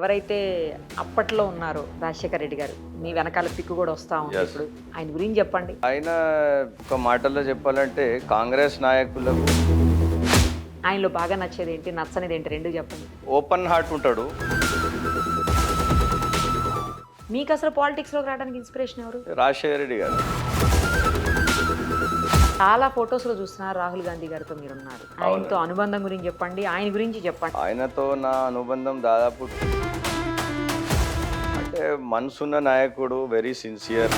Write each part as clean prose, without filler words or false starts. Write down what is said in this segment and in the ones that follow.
ఎవరైతే అప్పట్లో ఉన్నారో రాజశేఖర రెడ్డి గారు, మీ వెనకాల పిక్కు కూడా వస్తా ఉంది Yes. ఇప్పుడు. ఆయన గురించి చెప్పండి. ఆయన ఒక మాటల్లో చెప్పాలంటే కాంగ్రెస్ నాయకులకు ఆయనలో బాగా నచ్చేది ఏంటి, నచ్చనిది ఏంటి, రెండు చెప్పండి. ఓపెన్ హార్ట్ ఉంటాడు. మీకు అసలు పాలిటిక్స్లోకి రావడానికి ఇన్స్పిరేషన్ ఎవరు? రాజశేఖర రెడ్డి గారు. చాలా ఫొటోస్లో చూస్తున్నారు రాహుల్ గాంధీ గారితో మీరున్నారు. ఆయనతో అనుబంధం గురించి చెప్పండి, ఆయన గురించి చెప్పండి. ఆయనతో నా అనుబంధం దాదాపు అంటే మనసున్న నాయకుడు, వెరీ సిన్సియర్.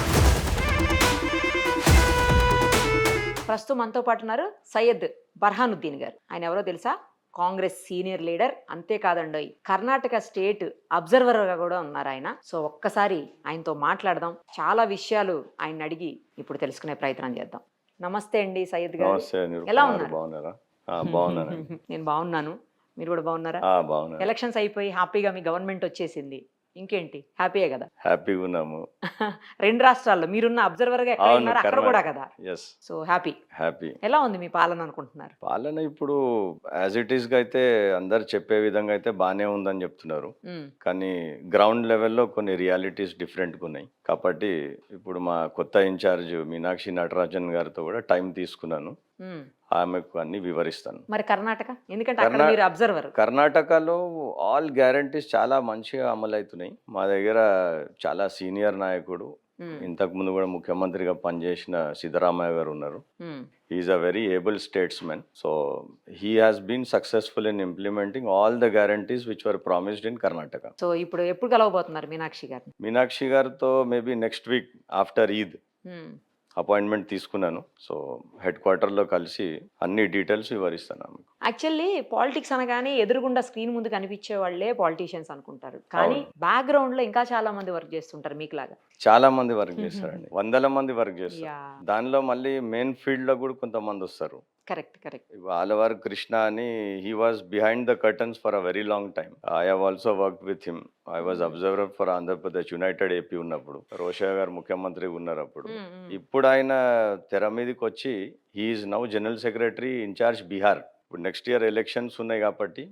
ప్రస్తుతం మనతో పాటు ఉన్నారు సయ్యద్ బర్హానుద్దీన్ గారు. ఆయన ఎవరో తెలుసా? కాంగ్రెస్ సీనియర్ లీడర్, అంతేకాదండి కర్ణాటక స్టేట్ అబ్జర్వర్గా కూడా ఉన్నారు ఆయన. సో ఒక్కసారి ఆయనతో మాట్లాడదాం, చాలా విషయాలు ఆయన అడిగి ఇప్పుడు తెలుసుకునే ప్రయత్నం చేద్దాం. నమస్తే అండి సయ్యద్ గారు. నమస్తే. ఎలా ఉన్నారు? బాగున్నారా? బాగున్నాను. నేను బాగున్నాను, మీరు కూడా బాగున్నారా? బాగున్నాను. ఎలక్షన్స్ అయిపోయి హ్యాపీగా మీ గవర్నమెంట్ వచ్చేసింది, ఇంకేంటి హ్యాపీయే కదా? హ్యాపీగా ఉన్నాము. రెండు రాష్ట్రాల్లో మీరున్న అబ్జర్వర్గా ఎక్కడ ఉన్నారు, అక్కడ కూడా కదా. Yes, so happy. హ్యాపీ. ఎలా ఉంది మీ పాలన అనుకుంటున్నారు? పాలన ఇప్పుడు యాజ్ ఇట్ ఈస్గా అయితే అందరు చెప్పే విధంగా అయితే బాగానే ఉందని చెప్తున్నారు. కానీ గ్రౌండ్ లెవెల్లో కొన్ని రియాలిటీస్ డిఫరెంట్గా ఉన్నాయి. కాబట్టి ఇప్పుడు మా కొత్త ఇన్ఛార్జ్ మీనాక్షి నటరాజన్ గారితో కూడా టైం తీసుకున్నాను, ఆమెకు అన్ని వివరిస్తాను. మరి కర్ణాటక, ఎందుకంటే అక్కడ మీరు అబ్జర్వర్. కర్ణాటకలో ఆల్ గ్యారంటీస్ చాలా మంచిగా అమలు అవుతున్నాయి. మా దగ్గర చాలా సీనియర్ నాయకుడు, ఇంతకు ముందు కూడా ముఖ్యమంత్రిగా పనిచేసిన సిద్ధరామయ్య గారు ఉన్నారు. Is a very able statesmen. So he has been successful in implementing all the guarantees which were promised in Karnataka. So ఇప్పుడు ఎప్పుడు కలవబోతున్నారు మీనాక్షి గారిని? మీనాక్షి గారితో maybe next week after Eid appointment తీసుకున్నాను. సో హెడ్ క్వార్టర్లో కలిసి అన్ని డీటెయిల్స్ వివరిస్తాను. యాక్చువల్లీ పాలిటిక్స్ అనగానే ఎదురుగుండా స్క్రీన్ ముందు కనిపించే వాళ్ళే పాలిటీషియన్స్ అనుకుంటారు, కానీ బ్యాక్గ్రౌండ్ లో ఇంకా చాలా మంది వర్క్ చేస్తుంటారు మీకులాగా. చాలా మంది వర్క్ చేస్తారండి, వందల మంది వర్క్ చేస్తారు. దానిలో మళ్ళీ మెయిన్ ఫీల్డ్ లో కూడా కొంతమంది వస్తారు. Correct correct. ఆలవార్ కృష్ణ అని, he was behind the curtains for a very long time. I have also worked with him. I was observer for Andhra Pradesh United AP ఉన్నప్పుడు, రోషయ్య గారు ముఖ్యమంత్రి ఉన్నారు అప్పుడు. ఇప్పుడు ఆయన తెర మీదకి వచ్చి he's now general secretary incharge Bihar. ఇప్పుడు నెక్స్ట్ ఇయర్ ఎలక్షన్స్ ఉన్నాయి కాబట్టి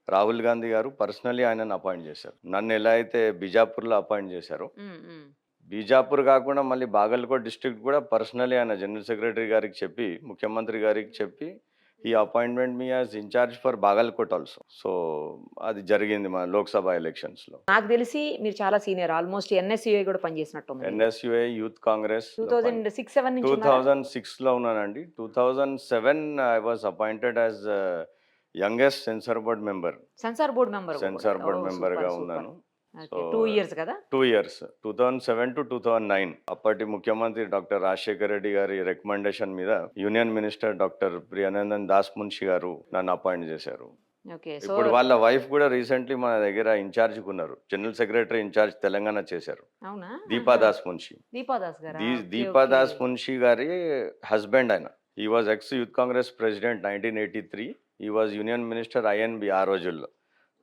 రాహుల్ గాంధీ గారు పర్సనలీ ఆయనను అపాయింట్ చేశారు. నన్ను ఎలా అయితే బిజాపూర్లో అపాయింట్ చేశారో, బీజాపూర్ కాకుండా మళ్ళీ బాగల్కోట్ డిస్ట్రిక్ట్ కూడా పర్సనలీ ఆయన జనరల్ సెక్రటరీ గారికి చెప్పి, ముఖ్యమంత్రి గారికి చెప్పి, ఈ appointment me as incharge for Bagalkot also. So అది జరిగింది మా లోక్సభ ఎలక్షన్స్ లో. నాకు తెలిసి మీరు చాలా సీనియర్, ఆల్మోస్ట్ ఎన్ఎస్యుఐ కూడా పనిచేసినట్టు. ఎన్ఎస్యుఐ యూత్ కాంగ్రెస్ 2006 లో ఉన్నానండి. 2007 I was appointed as youngest censor board member. Censor board member గా ఉన్నాను. 2 years కదా? 2 years, 2007 to 2009. అప్పటి ముఖ్యమంత్రి డాక్టర్ రాజశేఖర రెడ్డి గారి రికమెండేషన్ మీద union minister doctor Priyanandan Das Munshi గారు నన్ను అపాయింట్ చేశారు. ఇప్పుడు వాళ్ళ వైఫ్ కూడా రీసెంట్లీ మన దగ్గర ఇన్ఛార్జ్ ఉన్నారు, జనరల్ సెక్రటరీ ఇన్ఛార్జ్ తెలంగాణ చేశారు, దీపాదాస్ మున్షి. దీపాదాస్ మున్షి గారి హస్బెండ్ ఆయన. He was X youth Congress president 1983. He was union minister INB ఆ రోజుల్లో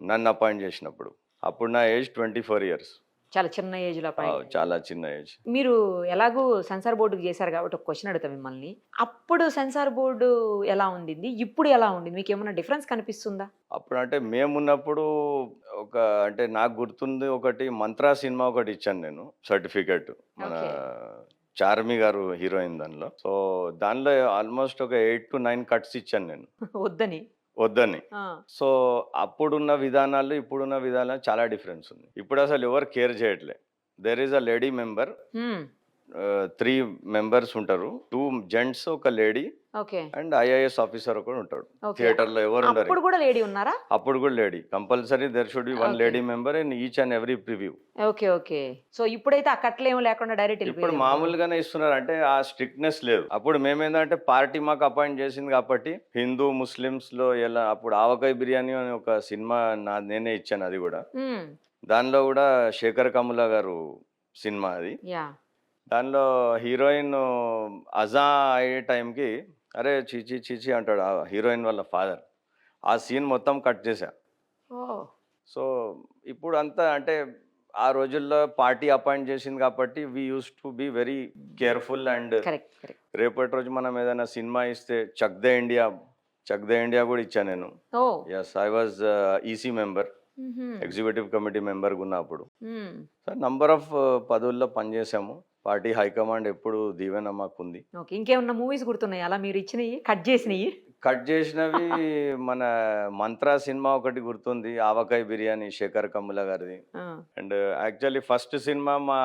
నన్ను అపాయింట్ చేసినప్పుడు. అప్పుడు నా ఏజ్ 24 years. చాలా చిన్న ఏజ్ లో. చాలా చిన్న ఏజ్. మీరు ఎలాగూ సెన్సార్ బోర్డుకి చేశారు కాబట్టి ఒక క్వశ్చన్ అడుగుతా మిమ్మల్ని. అప్పుడు సెన్సార్ బోర్డు ఎలా ఉండింది, ఇప్పుడు ఎలా ఉండింది, మీకు ఏమైనా డిఫరెన్స్ కనిపిస్తుందా? అప్పుడు అంటే మేమున్నప్పుడు ఒక అంటే నాకు గుర్తుంది, ఒకటి మంత్రా సినిమా ఒకటి ఇచ్చాను నేను సర్టిఫికెట్, మన చార్మి గారు హీరోయిన్ దానిలో. సో దానిలో ఆల్మోస్ట్ ఒక 8 to 9 కట్స్ ఇచ్చాను నేను వద్దని. సో అప్పుడున్న విధానాలు ఇప్పుడున్న విధానాలు చాలా డిఫరెన్స్ ఉంది. ఇప్పుడు అసలు ఎవరు కేర్ చేయట్లే. There is a lady member, 3 members ఉంటారు, 2 gents, ఒక లేడీ అండ్ ఐఏఎస్ ఆఫీసర్ ఒకడు ఉంటాడు. థియేటర్ లో ఎవరు ఉండరు. అప్పుడు కూడా లేడీ ఉన్నారా? అప్పుడు కూడా lady. Compulsory there should be 1 lady member in each and every preview. Okay. So ఇప్పుడైతే ఆ కట్లేమో లేకుండా డైరెక్ట్ ఇప్పుడు మామూలుగానే ఇస్తున్నారు. అంటే ఆ స్ట్రిక్ట్నెస్ లేదు. అప్పుడు మేమేందంటే పార్టీ మాకు అపాయింట్ చేసింది కాబట్టి హిందూ ముస్లిమ్స్ లో ఎలా, అప్పుడు ఆవకాయ బిర్యానీ అని ఒక సినిమా నేనే ఇచ్చాను, అది కూడా. దానిలో కూడా శేఖర్ కమ్ముల గారు సినిమా అది. దానిలో హీరోయిన్ అజా అయ్యే టైంకి అరే చీచి చీచి అంటాడు ఆ హీరోయిన్ వాళ్ళ ఫాదర్. ఆ సీన్ మొత్తం కట్ చేశా. సో ఇప్పుడు అంతా అంటే ఆ రోజుల్లో పార్టీ అపాయింట్ చేసింది కాబట్టి we use to be very careful. And రేపటి రోజు మనం ఏదైనా సినిమా ఇస్తే చక్ ద ఇండియా కూడా ఇచ్చాను నేను. Yes, I was EC member. Executive committee మెంబర్గా ఉన్నప్పుడు. సో నంబర్ ఆఫ్ పదవుల్లో పనిచేసాము. పార్టీ హైకమాండ్ ఎప్పుడు దీవెన మాకుంది. ఓకే. ఇంకేమన్నా మూవీస్ గుర్తున్నాయి అలా మీరు ఇచ్చినవి కట్ చేసినవి? కట్ చేసినవి మన 'మంత్రా' సినిమా ఒకటి గుర్తుంది. ఆవకాయ బిర్యానీ శేఖర్ కమ్ముల గారిది. అండ్ యాక్చువల్లీ ఫస్ట్ సినిమా మా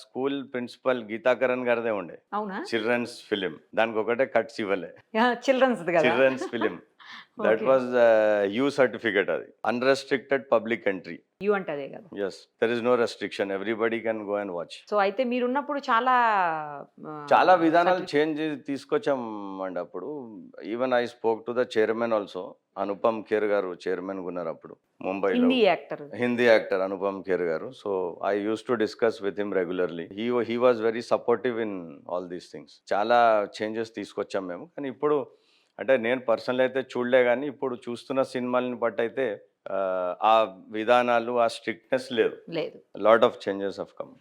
స్కూల్ ప్రిన్సిపల్ గీతాకరణ్ గారిదే ఉండే. అవునా? Children's film. దానికి ఒకటే కట్స్ ఇవ్వలే. చిల్డ్రన్స్ కదా? Children's film. That Okay. Was U certificate, అది అన్రెస్ట్రిక్టెడ్ పబ్లిక్ ఎంట్రీ. యూ అంటే అదే కదా? Yes, there is no restriction, everybody can go and watch. So అయితే మీరున్నప్పుడు చాలా చాలా విధానాలు చేంజ్ తీసుకొచ్చాం అండి అప్పుడు. Even I spoke to the chairman also. Anupam Kher గారు చైర్మన్ ఉన్నారు అప్పుడు ముంబైలో. హిందీ యాక్టర్. హిందీ యాక్టర్ అనుపమ్ ఖేర్ గారు. So I use to discuss with him regularly. He was very supportive in all these things. చాలా చేంజెస్ తీసుకొచ్చాం మేము. కానీ ఇప్పుడు అంటే నేను పర్సనల్ అయితే చూడలే, కానీ ఇప్పుడు చూస్తున్న సినిమాలని బట్టి అయితే ఆ విధానాలు, ఆ స్ట్రిక్ట్నెస్ లేదు. లేదు. Lot of changes of come.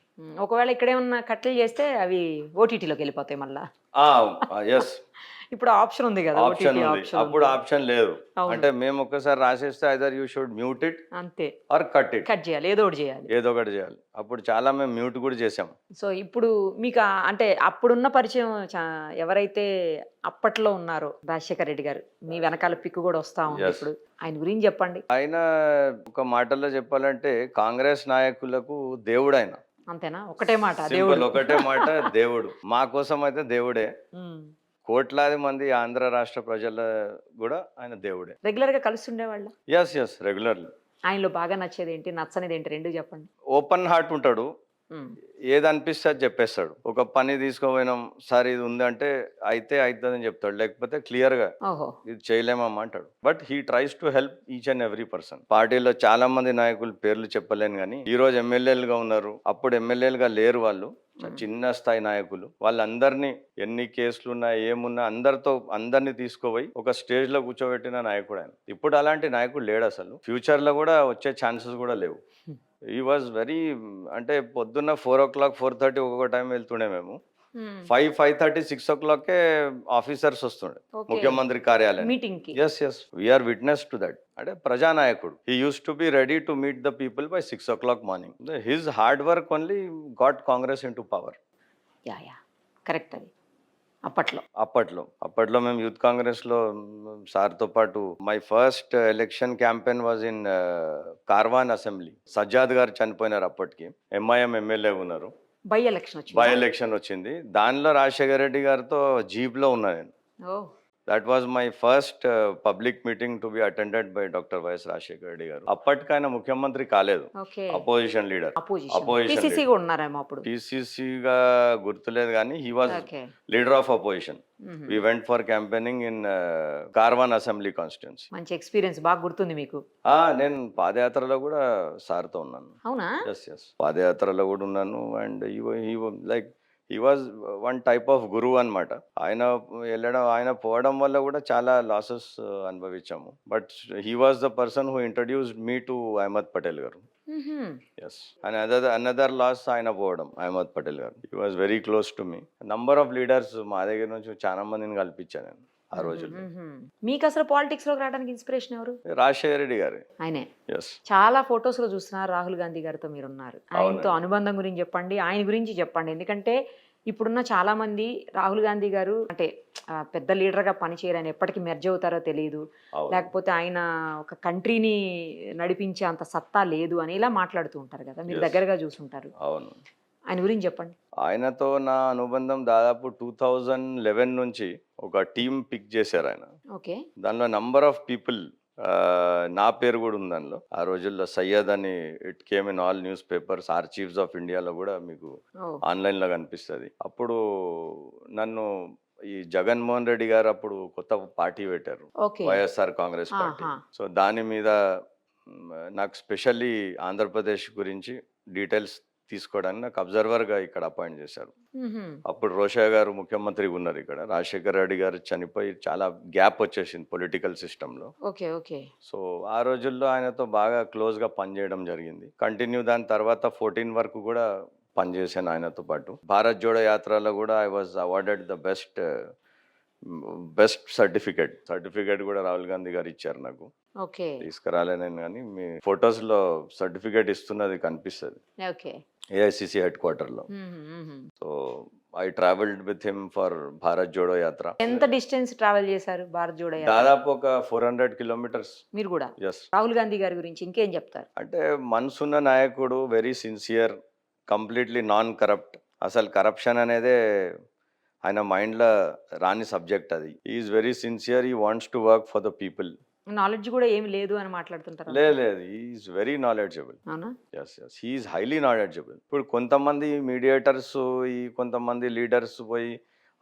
ఒకవేళ ఇక్కడేమన్నా కట్లు చేస్తే అవి ఓటీటీలోకి వెళ్ళిపోతాయి మళ్ళా. ఎస్, ఇప్పుడు ఆప్షన్ ఉంది కదా? ఆప్షన్ OTT ఉంది. option అప్పుడు ఉంది. ఆప్షన్ లేదు. అవును. అంటే మేము ఒక్కసారి రాసేస్తే either you should mute it అంతే. Or cut it. కట్ చేయాలి, ఏదో ఒకటి చేయాలి. ఏదో ఒకటి చేయాలి. అప్పుడు చాలా మేము మ్యూట్ కూడా చేసాం. సో ఇప్పుడు మీకు అంటే అప్పుడున్న పరిచయం ఎవరైతే అప్పట్లో ఉన్నారో రాజశేఖర రెడ్డి గారు, మీ వెనకాల పిక్కు కూడా వస్తా ఉంది. Yes. ఇప్పుడు ఆయన గురించి చెప్పండి. ఆయన ఒక మాటల్లో చెప్పాలంటే కాంగ్రెస్ నాయకులకు దేవుడు ఆయన. అంతేనా? ఒకటే మాట సింపుల్, దేవుడు. ఒకటే మాట దేవుడు. మా కోసం అయితే దేవుడే. ఉమ్. కోట్లాది మంది ఆంధ్ర రాష్ట్ర ప్రజల కూడా ఆయన దేవుడే. రెగ్యులర్ గా కలుస్తుండేవాళ్ళ? Yes, regularly. ఆయనలో బాగా నచ్చేది ఏంటి, నచ్చనిది ఏంటి, రెండు చెప్పండి. ఓపెన్ హార్ట్ ఉంటాడు. ఏది అనిపిస్తే అది చెప్పేస్తాడు. ఒక పని తీసుకోపోయినాం, సార్ ఇది ఉంది అంటే అయితే అవుతుందని చెప్తాడు. లేకపోతే క్లియర్ గా ఓహో. ఇది చేయలేమమ్మా అంటాడు. But he tries to help each and every person. పార్టీలో చాలా మంది నాయకులు పేర్లు చెప్పలేను, కానీ ఈ రోజు ఎమ్మెల్యేలుగా ఉన్నారు, అప్పుడు ఎమ్మెల్యేలుగా లేరు. వాళ్ళు చిన్న స్థాయి నాయకులు. వాళ్ళందరినీ ఎన్ని కేసులున్నా ఏమున్నా అందరినీ తీసుకుపోయి ఒక స్టేజ్ లో కూర్చోబెట్టిన నాయకుడు ఆయన. ఇప్పుడు అలాంటి నాయకుడు లేడు అసలు. ఫ్యూచర్ లో కూడా వచ్చే ఛాన్సెస్ కూడా లేవు. ఈ వాజ్ వెరీ, అంటే పొద్దున్న 4 o'clock 4:30 ఒక్కొక్క టైం వెళ్తుండే మేము. 5:30 6 o'clock ఆఫీసర్స్ వస్తుండే ముఖ్యమంత్రి కార్యాలయం మీటింగ్ కి. Yes, we are witness to that. అంటే ప్రజానాయకుడు. He uses to be ready to meet the people by 6 o'clock morning. His hard work only got Congress into power. Yeah correct. అది అప్పట్లో మేము యూత్ కాంగ్రెస్ లో సార్తో పాటు my first election campaign was in Karwan assembly. Sajjad గారు చనిపోయినారు అప్పటికి. ఎంఐఎం ఎమ్మెల్యే ఉన్నారు. బై ఎలక్షన్ వచ్చింది. దానిలో రాజశేఖర రెడ్డి గారితో జీప్ లో ఉన్నా నేను. ఓ. That was my first public meeting to be attended by doctor YS Rajasekhara Reddy గారు. అప్పటికైనా ముఖ్యమంత్రి కాలేదు, ఓకే. Opposition leader. పిసిసి కూడా ఉన్నారేమో అప్పుడు. పిసిసిగా గుర్తులేదు, కానీ he was okay. Leader of opposition. We went for campaigning in Karwan assembly constituency. మంచి ఎక్స్పీరియన్స్, బాగా గుర్తుంది మీకు. నేను పాదయాత్రలో కూడా సార్తో ఉన్నాను. అవునా? ఎస్, పాదయాత్రలో కూడా ఉన్నాను. And like he was one type of గురువు అనమాట. ఆయన పోవడం వల్ల కూడా చాలా లాసెస్ అనుభవించాము. But he was the person who introduced me to Ahmed Patel గారు. ఎస్, అండ్ అనదర్ లాస్ ఆయన పోవడం, అహ్మద్ పటేల్ గారు. He was very close to me. Number of leaders మా దగ్గర నుంచి చాలా మందిని కల్పించాను నేను ఆ రోజుల్లో. మీకు అసలు పాలిటిక్స్ లోకి రావడానికి ఇన్స్పిరేషన్ ఎవరు? రాజశేఖర రెడ్డి గారు. ఆయనే. ఎస్, చాలా ఫొటోస్ లో చూస్తున్నారు రాహుల్ గాంధీ గారితో మీరు ఉన్నారు. ఆయనతో అనుబంధం గురించి చెప్పండి, ఆయన గురించి చెప్పండి. ఎందుకంటే ఇప్పుడున్న చాలా మంది రాహుల్ గాంధీ గారు అంటే పెద్ద లీడర్ గా పనిచేయరని, ఎప్పటికీ మెర్జ్ అవుతారో తెలియదు, లేకపోతే ఆయన ఒక కంట్రీని నడిపించే అంత సత్తా లేదు అని ఇలా మాట్లాడుతూ ఉంటారు కదా. మీరు దగ్గరగా చూసుంటారు. అవును. ఆయన గురించి చెప్పండి. ఆయనతో నా అనుబంధం దాదాపు 2011 నుంచి ఒక టీం పిక్ చేశారు ఆయన. ఓకే. దానిలో నంబర్ ఆఫ్ పీపుల్, నా పేరు కూడా ఉంది దానిలో. ఆ రోజుల్లో సయ్యద్ అని it came in all newspapers. Archives of ఇండియాలో కూడా మీకు ఆన్లైన్ లో కనిపిస్తుంది. అప్పుడు నన్ను ఈ జగన్మోహన్ రెడ్డి గారు అప్పుడు కొత్త పార్టీ పెట్టారు, వైఎస్ఆర్ కాంగ్రెస్ పార్టీ. సో దాని మీద నాకు స్పెషల్లీ ఆంధ్రప్రదేశ్ గురించి డీటెయిల్స్ తీసుకోవడానికి నాకు అబ్జర్వర్ గా ఇక్కడ అపాయింట్ చేశారు. అప్పుడు రోషా గారు ముఖ్యమంత్రి ఉన్నారు ఇక్కడ. రాజశేఖర రెడ్డి గారు చనిపోయి చాలా గ్యాప్ వచ్చేసింది పొలిటికల్ సిస్టమ్ లో. సో ఆ రోజుల్లో ఆయనతో బాగా క్లోజ్ గా పనిచేయడం జరిగింది. కంటిన్యూ దాని తర్వాత 14 వరకు కూడా పనిచేశాను ఆయనతో పాటు. భారత్ జోడో యాత్రలో కూడా I was awarded the best best certificate కూడా రాహుల్ గాంధీ గారు ఇచ్చారు నాకు. ఓకే. తీసుకురాలేనని కానీ మీ ఫొటోస్లో సర్టిఫికేట్ ఇస్తున్నది కనిపిస్తుంది ఓకే. ఏఐసిసి హెడ్ క్వార్టర్లో. So I travelled with him for Bharat Jodo Yatra. ఎంత డిస్టెన్స్ ట్రావెల్ చేశారు భారత్ జోడో యాత్ర? దాదాపు ఒక 400 కిలోమీటర్స్. మీరు కూడా ఎస్. రాహుల్ గాంధీ గారి గురించి ఇంకేం చెప్తారు? అంటే మనసున్న నాయకుడు, very sincere, completely non corrupt. అసలు కరప్షన్ అనేదే ఆయన మైండ్లో రాని సబ్జెక్ట్ అది. Is very sincere, he wants to work for the people. Knowledge కూడా ఏమి లేదు అని మాట్లాడుతుంటారు. లేదు, ఈజ్ వెరీ నాలెడ్జబుల్. అవునా? Yes, he's highly knowledgeable. ఇప్పుడు కొంతమంది మీడియేటర్స్, ఈ కొంతమంది లీడర్స్ పోయి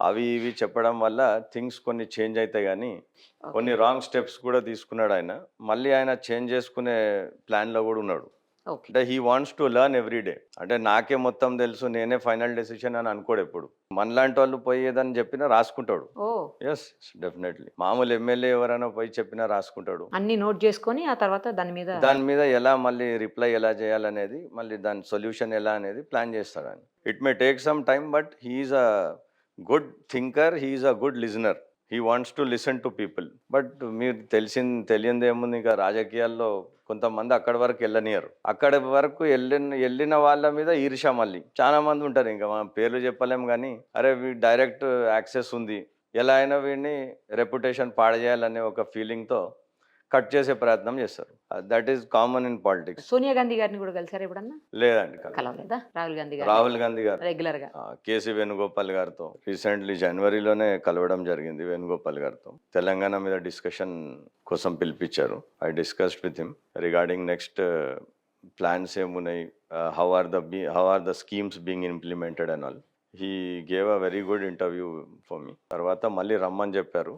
అవి ఇవి చెప్పడం వల్ల థింగ్స్ కొన్ని చేంజ్ అవుతాయి, కానీ కొన్ని రాంగ్ స్టెప్స్ కూడా తీసుకున్నాడు ఆయన. మళ్ళీ ఆయన చేంజ్ చేసుకునే ప్లాన్లో కూడా ఉన్నాడు. ఓకే. అంటే he wants to learn every day. అంటే నాకే మొత్తం తెలుసు, నేనే ఫైనల్ డెసిషన్ అని అనుకోడు ఎప్పుడు. మనలాంటి వాళ్ళు పోయి ఏదని చెప్పినా రాసుకుంటాడు. ఓ. Yes, definitely. మామూలు ఎమ్మెల్యే ఎవరైనా పోయి చెప్పినా రాసుకుంటాడు. అన్ని నోట్ చేసుకొని ఆ తర్వాత దాని మీద ఎలా మళ్ళీ రిప్లై ఎలా చేయాలనేది, మళ్ళీ దాని సొల్యూషన్ ఎలా అనేది ప్లాన్ చేస్తాడు ఆయన. It may take some time, but he's a good thinker, he's a good listener. He wants to listen to people. But మీరు తెలియంది ఏముంది, ఇంకా రాజకీయాల్లో కొంతమంది అక్కడి వరకు వెళ్ళనియరు. అక్కడి వరకు వెళ్ళిన వాళ్ళ మీద ఈర్ష్య మళ్ళీ చాలా మంది ఉంటారు. ఇంకా మనం పేర్లు చెప్పలేం, కానీ అరే డైరెక్ట్ యాక్సెస్ ఉంది, ఎలా అయినా వీడిని రెప్యుటేషన్ పాడేయాలనే ఒక ఫీలింగ్తో కట్ చేసే ప్రయత్నం చేస్తారు. That is common in politics. Sonia Gandhi గారిని కూడా కలిసారు ఎప్పుడన్నా? లేదండి, కలవలేదా? రాహుల్ గాంధీ గారు రెగ్యులర్ గా కేసీ వేణుగోపాల్ గారితో రీసెంట్లీ జనవరిలోనే కలవడం జరిగింది. వేణుగోపాల్ గారితో తెలంగాణ మీద డిస్కషన్ కోసం పిలిపించారు. I discussed with him regarding next plans ఏమున్నాయి, how are the schemes being implemented and all. He gave a very good interview for me. తర్వాత మళ్ళీ రమ్మని చెప్పారు.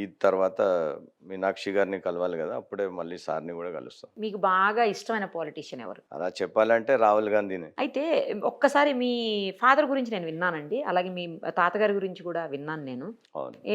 ఈద్ తర్వాత మీనాక్షి గారిని కలవాలి కదా, అప్పుడే మళ్ళీ సార్ని కూడా కలుస్తాం. మీకు బాగా ఇష్టమైన పొలిటీషియన్ ఎవరు? అలా చెప్పాలంటే రాహుల్ గాంధీనే. అయితే ఒక్కసారి మీ ఫాదర్ గురించి నేను విన్నానండి, అలాగే మీ తాతగారి గురించి కూడా విన్నాను నేను.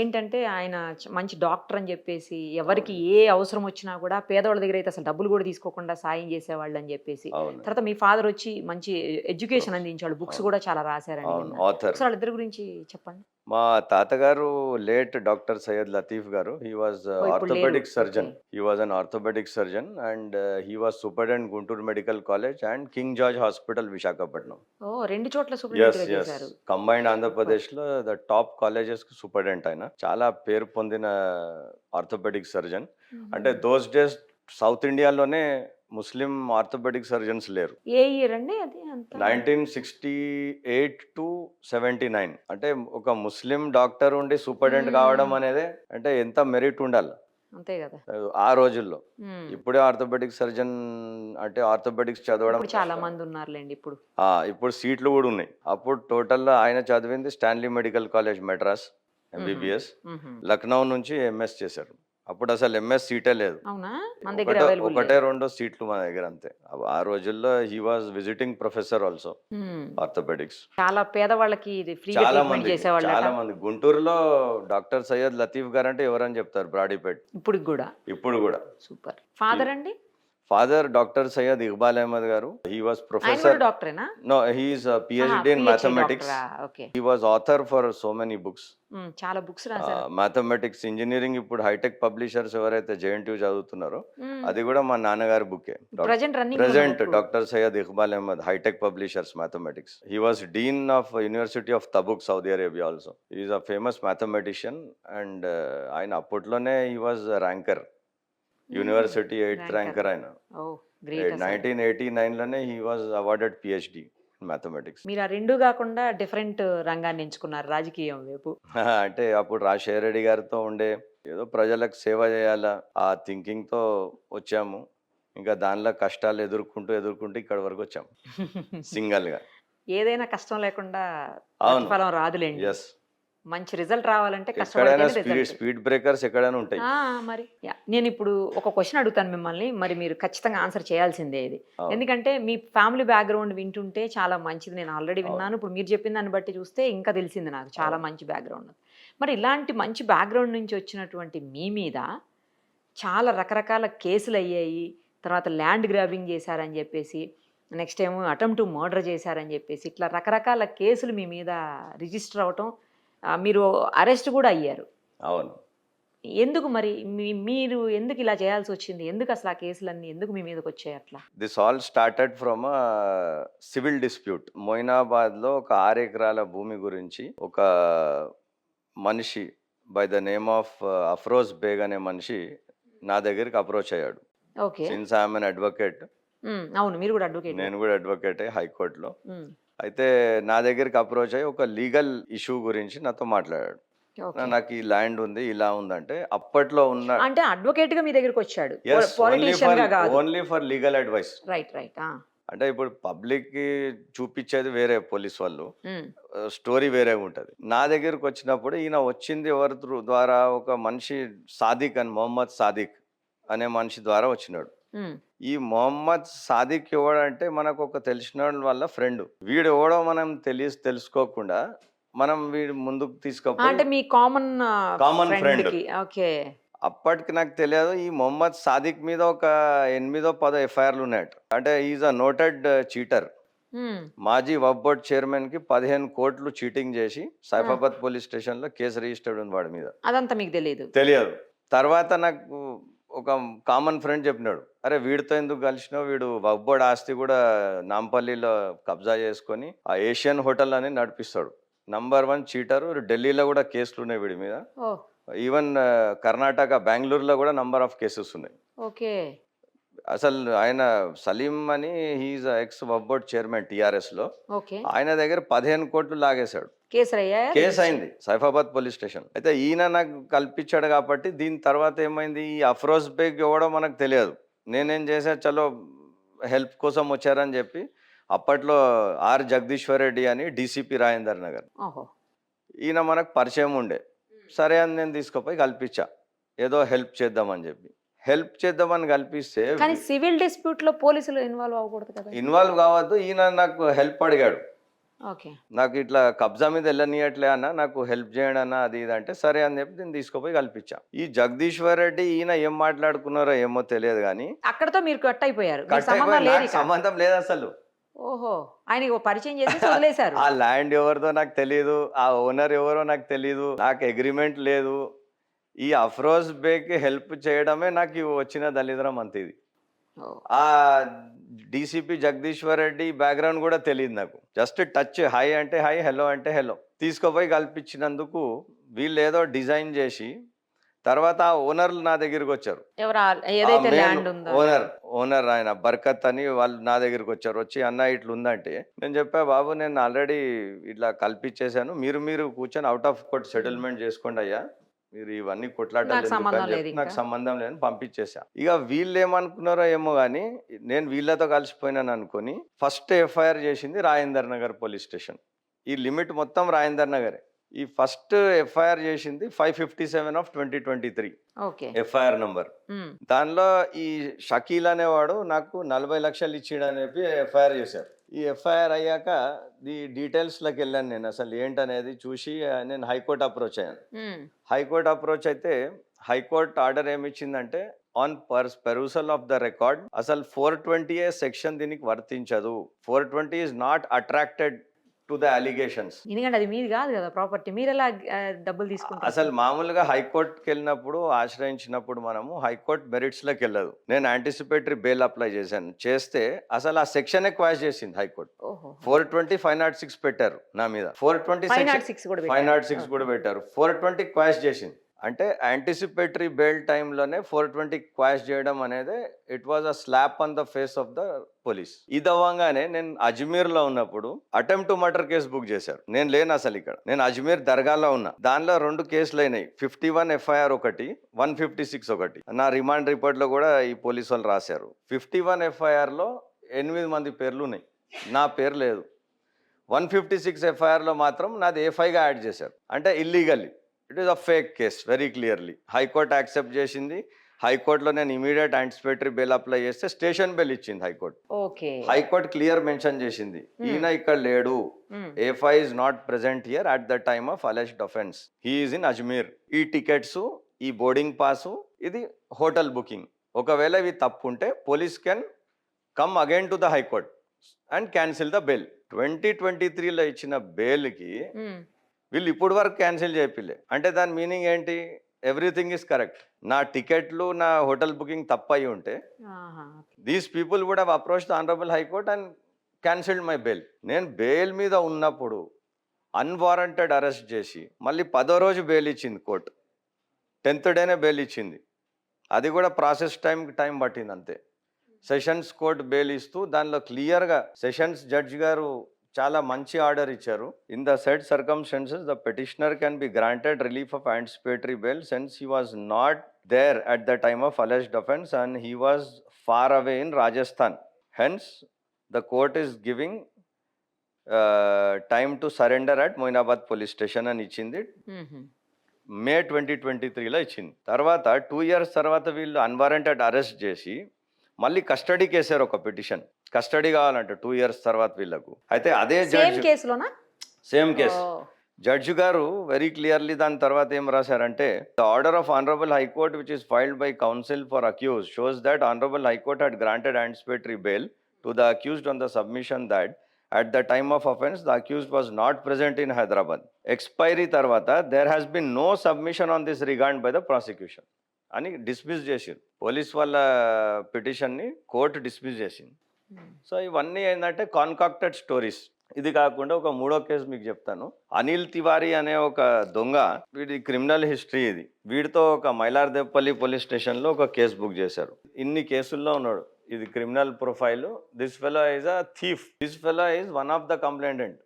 ఏంటంటే ఆయన మంచి డాక్టర్ అని చెప్పేసి, ఎవరికి ఏ అవసరం వచ్చినా కూడా పేదవాళ్ళ దగ్గర అయితే అసలు డబ్బులు కూడా తీసుకోకుండా సాయం చేసేవాళ్ళు అని చెప్పేసి. తర్వాత మీ ఫాదర్ వచ్చి మంచి ఎడ్యుకేషన్ అందించాడు, బుక్స్ కూడా చాలా రాశారండి. వాళ్ళిద్దరి గురించి చెప్పండి. మా తాతగారు లేట్ డాక్టర్ సయ్యద్ లతీఫ్ గారు. He was orthopaedic surgeon. He was an orthopaedic surgeon and he was superintendent Guntur medical college and King George hospital Visakhapatnam. రెండు చోట్ల సూపరింటెండెంట్ చేశారు. కంబైన్డ్ ఆంధ్రప్రదేశ్ లో ద టాప్ కాలేజెస్ కు సూపరింటెండెంట్ ఆయన. చాలా పేరు పొందిన ఆర్థోపెడిక్ సర్జన్. అంటే దోస్ డేస్ సౌత్ ఇండియాలోనే ముస్లిం ఆర్థోపెడిక్ సర్జన్స్ లేరు. ఏ ఇయర్ అండి అది? 1968 to 79. అంటే ఒక ముస్లిం డాక్టర్ ఉండి సూపరింటెండెంట్ కావడం అనేది అంటే ఎంత మెరిట్ ఉండాలి, అంతే కదా ఆ రోజుల్లో. ఇప్పుడే ఆర్థోపెడిక్ సర్జన్ అంటే ఆర్థోపెడిక్స్ చదవడం చాలా మంది ఉన్నారులేండి. ఇప్పుడు సీట్లు కూడా ఉన్నాయి. అప్పుడు టోటల్ ఆయన చదివింది Stanley medical college Madras MBBS. Lucknow నుంచి ఎంఎస్ చేశారు. అప్పుడు అసలు ఎంఎస్ సీటే లేదు, ఒకటే రెండో సీట్లు మన దగ్గర అంతే. ఆ రోజుల్లో he was visiting professor also orthopaedics. చాలా పేదవాళ్ళకి చాలా మంది గుంటూరులో డాక్టర్ సయ్యద్ లతీఫ్ గారు అంటే ఎవరని చెప్తారు, బ్రాడీపేట్. ఇప్పుడు కూడా సూపర్. ఫాదర్ అండి? ఫాదర్ డాక్టర్ సయ్యద్ ఇక్బాల్ అహ్మద్ గారు. He was professor. No, he is a PhD in mathematics. He was author for so many books. చాలా బుక్స్ రాశారు. Mathematics, engineering. ఇప్పుడు హైటెక్ పబ్లిషర్స్ ఎవరైతే JNTU చదువుతున్నారో అది కూడా మా నాన్నగారి బుక్కే. Present doctor Syed Iqbal Ahmed, hi tech publishers mathematics. He was dean of university of Tabuk, Saudi Arabia also. He is a famous mathematician and ఆయన అప్పట్లోనే he was ranker, university 8th ranker ఆయన. 1989 లోనే he was awarded PhD in mathematics. మీరు ఆ రెండు కాకుండా different రంగాన్ని ఎంచుకున్నారు రాజకీయం వైపు. అంటే అప్పుడు రాజశేఖర రెడ్డి గారితో ఉండే ఏదో ప్రజలకు సేవ చేయాలా ఆ థింకింగ్ తో వచ్చాము. ఇంకా దానిలో కష్టాలు ఎదుర్కొంటూ ఇక్కడ వరకు వచ్చాము సింగల్ గా. ఏదైనా కష్టం లేకుండా ఫలం రాదులేండి. ఎస్, మంచి రిజల్ట్ రావాలంటే స్పీడ్ బ్రేకర్స్ ఎక్కడైనా ఉంటాయి. మరి నేను ఇప్పుడు ఒక క్వశ్చన్ అడుగుతాను మిమ్మల్ని, మరి మీరు ఖచ్చితంగా ఆన్సర్ చేయాల్సిందే ఇది. ఎందుకంటే మీ ఫ్యామిలీ బ్యాక్గ్రౌండ్ వింటుంటే చాలా మంచిది. నేను ఆల్రెడీ విన్నాను, ఇప్పుడు మీరు చెప్పిన దాన్ని బట్టి చూస్తే ఇంకా తెలిసింది నాకు, చాలా మంచి బ్యాక్గ్రౌండ్. మరి ఇలాంటి మంచి బ్యాక్గ్రౌండ్ నుంచి వచ్చినటువంటి మీ మీద చాలా రకరకాల కేసులు అయ్యాయి. తర్వాత ల్యాండ్ గ్రాబింగ్ చేశారని చెప్పేసి, నెక్స్ట్ ఏమో అటెంప్ట్ టు మర్డర్ చేశారని చెప్పేసి, ఇట్లా రకరకాల కేసులు మీ మీద రిజిస్టర్ అవటం మీరు అరెస్ట్ కూడా అయ్యారు. అవును. ఎందుకు మరి మీరు ఎందుకు ఇలా చేయాల్సి వచ్చింది? ఎందుకు అసలు ఆ కేసులన్నీ ఎందుకు మీ మీదకి వచ్చాయి అట్లా? This all started from civil dispute. మొయినాబాద్లో ఒక 6 ఎకరాల భూమి గురించి ఒక మనిషి by the name of Afroz Baig అనే మనిషి నా దగ్గరికి అప్రోచ్ అయ్యాడు. Okay. Since I'm an advocate, అవును. మీరు కూడా అడ్వకేట్. నేను కూడా అడ్వకేటే హైకోర్టులో. అయితే నా దగ్గరికి అప్రోచ్ అయ్యి ఒక లీగల్ ఇష్యూ గురించి నాతో మాట్లాడాడు. ఓకే. నాకు ఈ ల్యాండ్ ఉంది, ఇలా ఉందంటే అప్పట్లో ఉన్న అంటే అడ్వకేట్ గా మీ దగ్గరికి వచ్చాడు, yes, పొలిటీషియన్ గా కాదు. Only for legal advice. Right right. అంటే ఇప్పుడు పబ్లిక్ కి చూపించేది వేరే, పోలీస్ వాళ్ళు స్టోరీ వేరే ఉంటది. నా దగ్గరకు వచ్చినప్పుడు ఈయన వచ్చింది ఎవరి ద్వారా, ఒక మనిషి సాదిక్ అని, మొహమ్మద్ సాదిక్ అనే మనిషి ద్వారా వచ్చినాడు. ఈ మొహమ్మద్ సాదిక్ ఎవడంటే మనకు ఒక తెలిసిన వల్ల ఫ్రెండ్. వీడు ఎవడో మనం తెలుసుకోకుండా మనం వీడు ముందుకు అంటే తీసుకుపోయి మీ కామన్ కామన్ ఫ్రెండ్. ఓకే. అప్పటికి నాకు తెలియదు ఈ మొహమ్మద్ సాదిక్ మీద ఒక 8-10 ఎఫ్ఐఆర్లు ఉన్నాయట. అంటే ఈజ్ అ నోటెడ్ చీటర్. మాజీ వక్ఫ్ బోర్డ్ చైర్మన్ కి 15 కోట్లు చీటింగ్ చేసి సైఫాబాద్ పోలీస్ స్టేషన్ లో కేసు రిజిస్టర్డ్ ఉంది వాడి మీద. అదంతా మీకు తెలియదు? తెలియదు. తర్వాత నాకు ఒక కామన్ ఫ్రెండ్ చెప్పినాడు, అరే వీడితో ఎందుకు కలిసినావు, వీడు వక్ఫ్ బోర్డ్ ఆస్తి కూడా నాంపల్లిలో కబ్జా చేసుకొని ఆ ఏషియన్ హోటల్ అని నడిపిస్తాడు. Number 1 cheater. ఢిల్లీలో కూడా కేసులు ఉన్నాయి వీడి మీద. ఈవెన్ కర్ణాటక, బెంగళూరులో కూడా నంబర్ ఆఫ్ కేసెస్ ఉన్నాయి. ఓకే. అసలు ఆయన సలీం అని, హీఈస్ ఎక్స్ వక్ఫ్ బోర్డ్ చైర్మన్ టీఆర్ఎస్ లో. ఓకే. ఆయన దగ్గర 15 కోట్లు లాగేశాడు. కేసు అయింది సైఫాబాద్ పోలీస్ స్టేషన్. అయితే ఈయన నాకు కల్పించాడు కాబట్టి దీని తర్వాత ఏమైంది, ఈ అఫ్రోజ్ బేగ్ ఎవడో మనకు తెలియదు. నేనేం చేశా, చలో హెల్ప్ కోసం వచ్చారని చెప్పి అప్పట్లో ఆర్ జగదీశ్వర్ రెడ్డి అని డీసీపీ రాజేందర్ నగర్, ఈయన మనకు పరిచయం ఉండే. సరే అని నేను తీసుకుపోయి కల్పించా, ఏదో హెల్ప్ చేద్దామని చెప్పి. హెల్ప్ చేద్దామని కల్పిస్తే సివిల్ డిస్ప్యూట్ లో పోలీసులు ఇన్వాల్వ్ అవ్వకూడదు కదా? ఇన్వాల్వ్ కావద్దు. ఈయన నాకు హెల్ప్ అడిగాడు. ఓకే. నాకు ఇట్లా కబ్జా మీద వెళ్ళనియట్లే అన్న, నాకు హెల్ప్ చేయండి అన్న, అది ఇది అంటే సరే అని చెప్పి నేను తీసుకుపోయి కల్పించా. ఈ జగదీశ్వర్ రెడ్డి ఈయన ఏం మాట్లాడుకున్నారో ఏమో తెలియదు కానీ అక్కడతో మీరు కట్ అయిపోయారు. సంబంధం లేదు అసలు. ఓహో, ఆయనకి పరిచయం చేసి వదిలేశారు. ఆ ల్యాండ్ ఎవరిదో నాకు తెలియదు, ఆ ఓనర్ ఎవరో నాకు తెలియదు, నాకు అగ్రిమెంట్ లేదు. ఈ అఫ్రోజ్ బేగ్ హెల్ప్ చేయడమే నాకు వచ్చిన దళిద్రం అంత. ఇది ఆ డీసీపీ జగదీశ్వర్ రెడ్డి బ్యాక్గ్రౌండ్ కూడా తెలియదు నాకు. జస్ట్ టచ్, హై అంటే హై, హెలో అంటే హెలో. తీసుకుపోయి కల్పించినందుకు వీళ్ళు ఏదో డిజైన్ చేసి తర్వాత ఆ ఓనర్లు నా దగ్గరికి వచ్చారు. ఓనర్ ఆయన బర్కత్ అని, వాళ్ళు నా దగ్గరికి వచ్చారు. వచ్చి అన్న ఇట్లా ఉందంటే నేను చెప్పా, బాబు నేను ఆల్రెడీ ఇట్లా కల్పించేశాను, మీరు కూర్చొని అవుట్ ఆఫ్ కోర్ట్ సెటిల్మెంట్ చేసుకోండి అయ్యా, మీరు ఇవన్నీ కొట్లాటలు నాకు సంబంధం లేదని పంపించేసా. ఇక వీళ్ళు ఏమనుకున్నారో ఏమో కానీ నేను వీళ్ళతో కలిసిపోయినాను అనుకుని ఫస్ట్ ఎఫ్ఐఆర్ చేసింది రాజేందర్ నగర్ పోలీస్ స్టేషన్. ఈ లిమిట్ మొత్తం రాజేందర్ నగరే. ఈ ఫస్ట్ ఎఫ్ఐఆర్ చేసింది 557 ఆఫ్ 2023 ఎఫ్ఐఆర్ నంబర్. దానిలో ఈ షకీల్ అనేవాడు నాకు 40 లక్షలు ఇచ్చిడని చెప్పి ఎఫ్ఐఆర్ చేశారు. ఈ ఎఫ్ఐఆర్ అయ్యాక ఈ డీటెయిల్స్లోకి వెళ్ళాను నేను, అసలు ఏంటనేది చూసి నేను హైకోర్టు అప్రోచ్ అయ్యాను. హైకోర్టు అప్రోచ్ అయితే హైకోర్టు ఆర్డర్ ఏమి ఇచ్చిందంటే, ఆన్ పెరూసల్ ఆఫ్ ద రికార్డ్ అసలు 420A సెక్షన్ దీనికి వర్తించదు. 420 is not attracted to the allegations. ఎందుకంటే అది మీది కాదు కదా ప్రాపర్టీ, మీరు ఎలా డబ్బులు తీసుకుంటారు? అసలు మామూలుగా హైకోర్టుకి వెళ్ళినప్పుడు, ఆశ్రయించినప్పుడు మనము హైకోర్టు మెరిట్స్ లోకి వెళ్ళదు. నేను యాంటిసిపేటరీ బెయిల్ అప్లై చేస్తే అసలు ఆ సెక్షన్ క్వాష్ చేసింది హైకోర్టు. 420 506 పెట్టారు నా మీద, 420 506 కూడా పెట్టారు, 420 క్వాష్ చేసింది. అంటే యాంటిసిపేటరీ బెయిల్ టైంలోనే 420 క్వాష్ చేయడం అనేది it was a slab on the face of the police. ఇది అవ్వగానే నేను అజ్మీర్లో ఉన్నప్పుడు attempt to murder case book చేశారు. నేను లేను అసలు ఇక్కడ, నేను అజ్మీర్ దర్గాలో ఉన్నా. దానిలో 2 కేసులు అయినాయి, 51 ఎఫ్ఐఆర్ ఒకటి, 156 ఒకటి. నా రిమాండ్ రిపోర్ట్ లో కూడా ఈ పోలీసు వాళ్ళు రాశారు. 51 ఎఫ్ఐఆర్ లో 8 మంది పేర్లు ఉన్నాయి, నా పేరు లేదు. 156 ఎఫ్ఐఆర్ లో మాత్రం నాది A5గా యాడ్ చేశారు. అంటే illegally, it is a fake case very clearly. High court accept చేసింది. హైకోర్టులో నేను ఇమీడియట్ యాంటిసిపేటరీ బెయిల్ అప్లై చేస్తే స్టేషన్ బెయిల్ ఇచ్చింది హైకోర్టు. హైకోర్టు క్లియర్ మెన్షన్ చేసింది, ఈయన ఇక్కడ లేడు, A5 is not present here at the time of alleged offence, he is in Ajmer. ఈ టికెట్స్, ఈ బోర్డింగ్ పాసు, ఇది హోటల్ బుకింగ్, ఒకవేళ ఇవి తప్పు ఉంటే police can come again to the high court and cancel the bail. 2023లో ఇచ్చిన బెయిల్కి వీళ్ళు ఇప్పుడు వరకు క్యాన్సిల్ చేయపిల్లే. అంటే దాని మీనింగ్ ఏంటి? Everything is correct. నా టికెట్లు, నా హోటల్ బుకింగ్ తప్పయి ఉంటే ఆహా! These people would have approached the honourable high court and cancelled my bail. నేను బెయిల్ మీద ఉన్నప్పుడు అన్‌వారంటెడ్ అరెస్ట్ చేసి మళ్ళీ 10వ రోజు బెయిల్ ఇచ్చింది కోర్ట్. 10థ్ డేనే బెయిల్ ఇచ్చింది. అది కూడా ప్రాసెస్ టైం పట్టింది అంతే. సెషన్స్ కోర్ట్ బెయిల్ ఇస్తూ దానిలో క్లియర్‌గా సెషన్స్ జడ్జి గారు చాలా మంచి ఆర్డర్ ఇచ్చారు. In the said circumstances the petitioner can be granted relief of anticipatory bail since he was not there at the time of alleged offence and he was far away in Rajasthan. Hence the court is giving time to surrender at Moinabad police station అని ఇచ్చింది. హుహు. మే 2023లో ఇచ్చింది. తర్వాత 2 years తర్వాత వీళ్ళు unwarranted arrest చేసి మళ్ళీ కస్టడీకి వేశారు ఒక పిటిషన్. కస్టడీ కావాలంట 2 ఇయర్స్ తర్వాత వీళ్ళకు. అయితే అదే సేమ్ జడ్జ్ కేసులోనా? Same case. ఓహ్! జడ్జి గారు వెరీ క్లియర్లీ దాని తర్వాత ఏం రాశారంటే the order of honourable high court which is filed by counsel for accused shows that honourable high court had granted anticipatory bail to the accused on the submission that at the time of offense the accused was not present in Hyderabad. Expiry తర్వాత there has been no submission on this regard by the prosecution అని dismiss చేసింది. Police వాళ్ళ పిటిషన్ని court dismiss చేసింది. హ్మ్. So ఇవన్నీ ఏంటంటే కాన్కాక్టెడ్ stories. ఇది కాకుండా ఒక మూడో కేసు మీకు చెప్తాను. అనిల్ తివారీ అనే ఒక దొంగ, వీడి క్రిమినల్ హిస్టరీ ఇది. వీడితో ఒక మైలార్దేపల్లి పోలీస్ స్టేషన్లో ఒక కేసు బుక్ చేశారు. ఇన్ని కేసుల్లో ఉన్నాడు. ఇది criminal profile. This fellow is a thief. This fellow is one of the complainant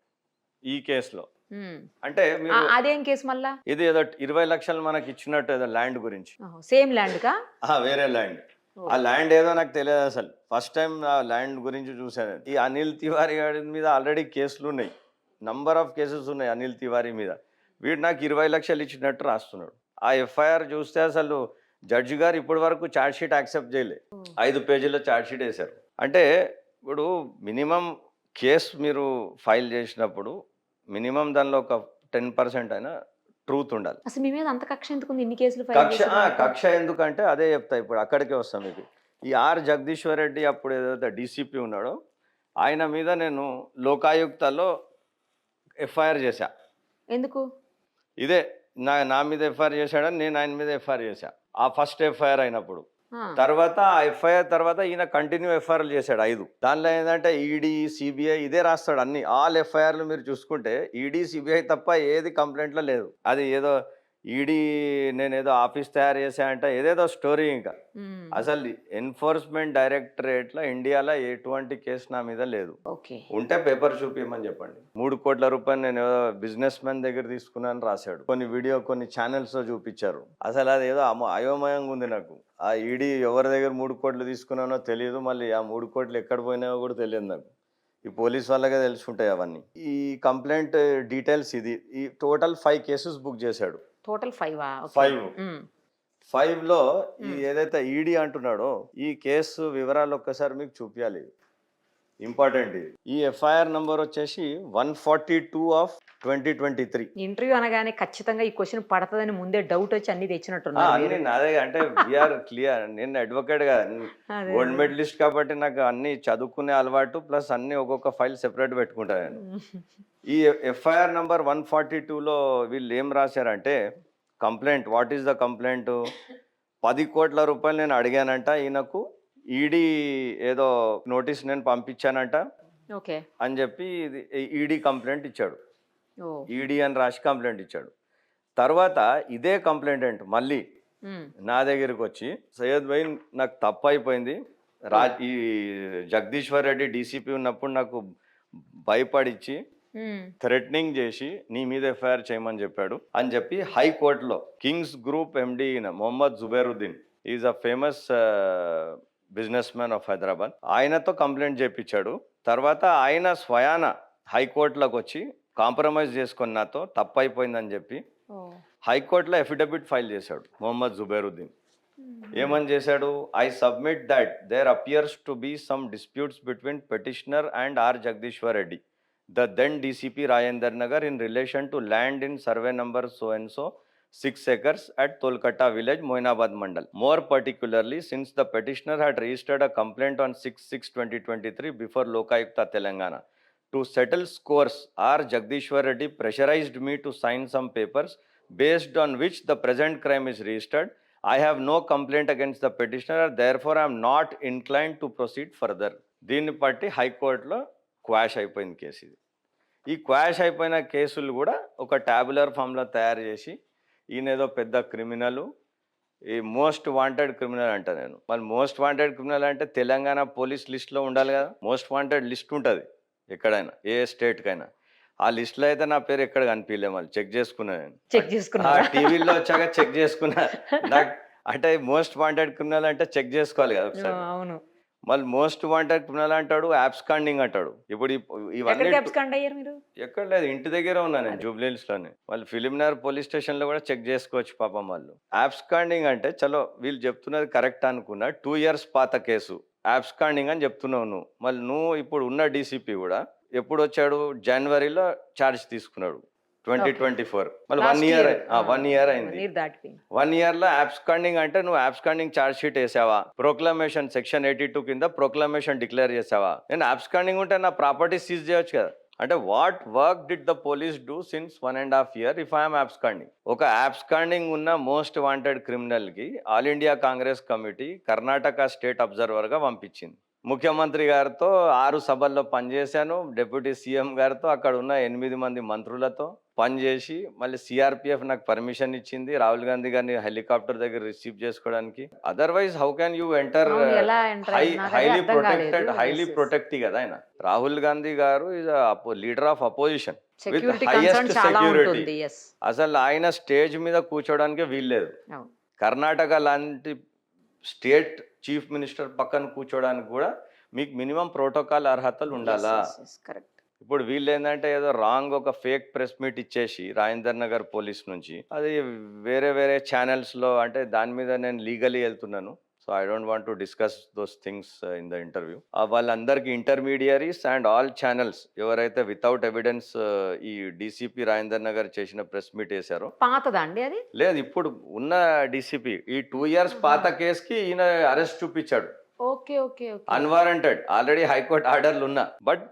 ఈ కేసులో. హ్మ్. అంటే మీరు అదేం కేసు మళ్ళా? ఇది ఏదో 20 లక్షలు మనకి ఇచ్చినట్టు ఏదో ల్యాండ్ గురించి. ఓహో! సేమ్ ల్యాండ్‌కా? వేరే ల్యాండ్. ఓహ్! ఆ ల్యాండ్ ఏదో నాకు తెలియదు అసలు. ఫస్ట్ టైం ఆ ల్యాండ్ గురించి చూశాను. ఈ అనిల్ తివారీ గారి మీద ఆల్రెడీ కేసులు ఉన్నాయి. నంబర్ ఆఫ్ కేసెస్ ఉన్నాయి అనిల్ తివారీ మీద. వీడు నాకు 20 లక్షలు ఇచ్చినట్టు రాస్తున్నాడు. ఆ ఎఫ్ఐఆర్ చూస్తే అసలు జడ్జి గారు ఇప్పటి వరకు ఛార్జ్ షీట్ యాక్సెప్ట్ చేయలే. 5 పేజీల ఛార్జ్ షీట్ వేశారు. అంటే ఇప్పుడు మినిమం కేసు మీరు ఫైల్ చేసినప్పుడు మినిమం దానిలో ఒక 10% అయినా ట్రూత్ ఉండాలి. అసలు మీ మీద అంత కక్ష ఎందుకుంది? ఇన్ని కేసులు ఫైల్ కక్ష చేసినాక? కక్ష ఎందుకంటే అదే చెప్తా, ఇప్పుడు అక్కడికే వస్తాం మీకు. ఈ జగదీశ్వర్ రెడ్డి అప్పుడు ఏదైతే డీసీపీ ఉన్నాడో ఆయన మీద నేను లోకాయుక్తలో ఎఫ్ఐఆర్ చేశా. ఎందుకు? ఇదే నా మీద ఎఫ్ఐఆర్ చేశాడని నేను ఆయన మీద ఎఫ్ఐఆర్ చేశా. ఆ ఫస్ట్ ఎఫ్ఐఆర్ అయినప్పుడు. ఆ! తర్వాత ఆ ఎఫ్ఐఆర్ తర్వాత ఈయన కంటిన్యూ ఎఫ్ఐఆర్లు చేశాడు 5. దానిలో ఏంటంటే ఈడీ, సిబిఐ ఇదే రాస్తాడు అన్ని. ఆల్ ఎఫ్ఐఆర్లు మీరు చూసుకుంటే ఈడీ, సిబిఐ తప్ప ఏది కంప్లైంట్లో లేదు. అది ఏదో ఈడీ నేనేదో ఆఫీస్ తయారు చేశా అంటే ఏదేదో స్టోరీ. ఇంకా హ్మ్. అసలు ఎన్ఫోర్స్మెంట్ డైరెక్టరేట్లో ఇండియాలో ఎటువంటి కేసు నా మీద లేదు. ఓకే. ఉంటే పేపర్ చూపించమని చెప్పండి. 3 కోట్ల రూపాయలు నేను ఏదో బిజినెస్ మ్యాన్ దగ్గర తీసుకున్నాను రాశాడు. కొన్ని ఛానల్స్లో చూపించారు. అసలు అది ఏదో అయోమయంగా ఉంది నాకు. ఆ ఈడీ ఎవరి దగ్గర 3 కోట్లు తీసుకున్నానో తెలియదు. మళ్ళీ ఆ 3 కోట్లు ఎక్కడ పోయినాయో కూడా తెలియదు నాకు. ఈ పోలీస్ వాళ్ళకే తెలుసుంటాయి అవన్నీ. ఈ కంప్లైంట్ డీటెయిల్స్ ఇది. ఈ టోటల్ 5 కేసెస్ బుక్ చేశాడు. టోటల్ 5ఆ? ఓకే. 5. హ్మ్. 5లో ఈ ఏదైతే ఈడీ అంటున్నాడో ఈ కేసు వివరాలు ఒక్కసారి మీకు చూపించాలి. ఇంపార్టెంట్ ఇది. ఈ ఎఫ్ఐఆర్ నంబర్ వచ్చేసి 142 ఆఫ్ 2023. ఇంటర్వ్యూ అనగానే ఖచ్చితంగా ఈ క్వశ్చన్ పడతదని ముందే డౌట్ వచ్చి అన్ని తెచ్చినట్టున్నారు అన్ని మీరు. నాదే. అంటే వీఆర్ క్లియర్. నేను అడ్వకేట్ కదా, అదే. గోల్డ్ మెడలిస్ట్ కాబట్టి నాకు అన్ని చదువుకునే అలవాటు ప్లస్ అన్ని ఒక్కొక్క ఫైల్ సెపరేట్ పెట్టుకుంటాను నేను. ఈ ఎఫ్ఐఆర్ నంబర్ 142లో వీళ్ళు ఏం రాశారంటే complaint, what is the complaint? 10 కోట్ల రూపాయలు నేను అడిగానంట ఈయనకు. ఈడీ ఏదో నోటీస్ నేను పంపించానంట ఓకే. అని చెప్పి ఈడీ కంప్లైంట్ ఇచ్చాడు. ఓ. ఈడీ అని రాసి కంప్లైంట్ ఇచ్చాడు. తర్వాత ఇదే కంప్లైంటెంట్ మళ్ళీ హ్మ్. నా దగ్గరికి వచ్చి సయ్యద్ భాయ్ నాకు తప్పు అయిపోయింది. ఈ జగదీశ్వర్ రెడ్డి డీసీపీ ఉన్నప్పుడు నాకు భయపడిచ్చి హ్మ్. థ్రెటనింగ్ చేసి నీ మీద ఎఫ్ఐఆర్ చేయమని చెప్పాడు అని చెప్పి హైకోర్టులో Kings group MD Mohammed Zubairuddin is a famous businessman of Hyderabad, ఆయనతో కంప్లైంట్ చేయించాడు. తర్వాత ఆయన స్వయాన హైకోర్టులోకి వచ్చి కాంప్రమైజ్ చేసుకొని నాతో తప్పు అయిపోయిందని చెప్పి ఓ. హైకోర్టులో ఎఫిడవిట్ ఫైల్ చేశాడు మొహమ్మద్ జుబేరుద్దీన్. హ్మ్. ఏమని చేశాడు? I submit that there appears to be some disputes between petitioner and Jagadishwar Reddy, the then DCP Rajendra Nagar, in relation to land in survey number so and so 6 acres at Tolkatta village, Moinabad Mandal. More particularly, since the petitioner had registered a complaint on 6/6/2023 before Lokayukta Telangana, to settle scores, R. Jagdishwar Reddy pressurized me to sign some papers based on which the present crime is registered. I have no complaint against the petitioner, therefore I am not inclined to proceed further. దీన్ని బట్టి హైకోర్టులో quash అయిపోయింది case ఇది. ఈ quash అయిపోయిన కేసులు కూడా ఒక ట్యాబులర్ ఫామ్లో తయారు చేసి ఈయన ఏదో పెద్ద క్రిమినల్, ఈ మోస్ట్ వాంటెడ్ క్రిమినల్ అంట నేను. మరి మోస్ట్ వాంటెడ్ క్రిమినల్ అంటే తెలంగాణ పోలీస్ లిస్ట్లో ఉండాలి కదా, మోస్ట్ వాంటెడ్ లిస్ట్ ఉంటుంది ఎక్కడైనా ఏ స్టేట్కైనా. ఆ లిస్ట్లో అయితే నా పేరు ఎక్కడ కనిపించలే, మళ్ళీ చెక్ చేసుకున్నా నేను. చెక్ చేసుకున్నా టీవీలో వచ్చాక చెక్ చేసుకున్నా. నాకు అంటే మోస్ట్ వాంటెడ్ క్రిమినల్ అంటే చెక్ చేసుకోవాలి కదా ఒకసారి. అవును. మళ్ళీ మోస్ట్ వాంటెడ్ క్రిమినల్ అంటాడు, యాబ్స్కాండింగ్ అంటాడు. ఇప్పుడు ఇవన్నీ ఎక్కడికి అబ్స్కాండ్ అయ్యారు మీరు? ఎక్కడ లేదు, ఇంటి దగ్గర ఉన్నా నేను జూబ్లీహిల్స్లోనే. వాళ్ళు ఫిలింనగర్ పోలీస్ స్టేషన్లో కూడా చెక్ చేసుకోవచ్చు పాపం వాళ్ళు. యాబ్స్కాండింగ్ అంటే చలో వీళ్ళు చెప్తున్నది కరెక్ట్ అనుకున్నా, 2 years పాత కేసు యాబ్స్కాండింగ్ అని చెప్తున్నావు నువ్వు. మళ్ళీ నువ్వు ఇప్పుడు ఉన్న డీసీపీ కూడా ఎప్పుడు వచ్చాడు, జనవరిలో ఛార్జ్ తీసుకున్నాడు 2024. మళ్ళీ 1 year 1 year అయింది. 1 yearలో యాబ్స్కాండింగ్ అంటే నువ్వు యాబ్స్కాండింగ్ ఛార్జ్ షీట్ వేసావా, ప్రొక్లమేషన్ సెక్షన్ 82 కింద ప్రొక్లమేషన్ డిక్లేర్ చేసావా? నేను యాబ్స్కాండింగ్ ఉంటే నా ప్రాపర్టీ సీజ్ చేయొచ్చు కదా. అంటే what work did the police do since 1.5 years if I'm absconding? ఒక యాబ్స్కాండింగ్ ఉన్న మోస్ట్ వాంటెడ్ క్రిమినల్కి All India Congress Committee Karnataka state అబ్జర్వర్గా పంపించింది. ముఖ్యమంత్రి గారితో 6 సభల్లో పనిచేశాను, డిప్యూటీ సీఎం గారితో, అక్కడ ఉన్న 8 మంది మంత్రులతో పనిచేసి మళ్ళీ సిఆర్పిఎఫ్ నాకు పర్మిషన్ ఇచ్చింది రాహుల్ గాంధీ గారిని హెలికాప్టర్ దగ్గర రిసీవ్ చేసుకోవడానికి. Otherwise how can you enter? Highly protective కదా ఆయన. రాహుల్ గాంధీ గారు is leader of opposition with highest security. అసలు ఆయన స్టేజ్ మీద కూర్చోడానికి వీల్లేదు. కర్ణాటక లాంటి స్టేట్ చీఫ్ మినిస్టర్ పక్కన కూర్చోడానికి కూడా మీకు మినిమం ప్రోటోకాల్ అర్హతలు ఉండాలా? ఇప్పుడు వీళ్ళు ఏంటంటే ఏదో రాంగ్ ఒక ఫేక్ ప్రెస్ మీట్ ఇచ్చేసి రాజేందర్ నగర్ పోలీస్ నుంచి అది వేరే ఛానల్స్లో, అంటే దాని మీద నేను లీగలీ వెళ్తున్నాను. So I don't want to discuss those things in the interview. వాళ్ళందరికీ ఇంటర్మీడియరీస్ అండ్ ఆల్ ఛానల్స్ ఎవరైతే వితౌట్ ఎవిడెన్స్ ఈ డీసీపీ రాజేందర్ నగర్ చేసిన ప్రెస్ మీట్ వేశారో. పాతదా అండి అది? లేదు, ఇప్పుడు ఉన్న డీసీపీ ఈ 2 years పాత కేసుకి ఈయన అరెస్ట్ చూపించాడు. Okay okay. Unwarranted, already high court ఆర్డర్లు ఉన్నా, బట్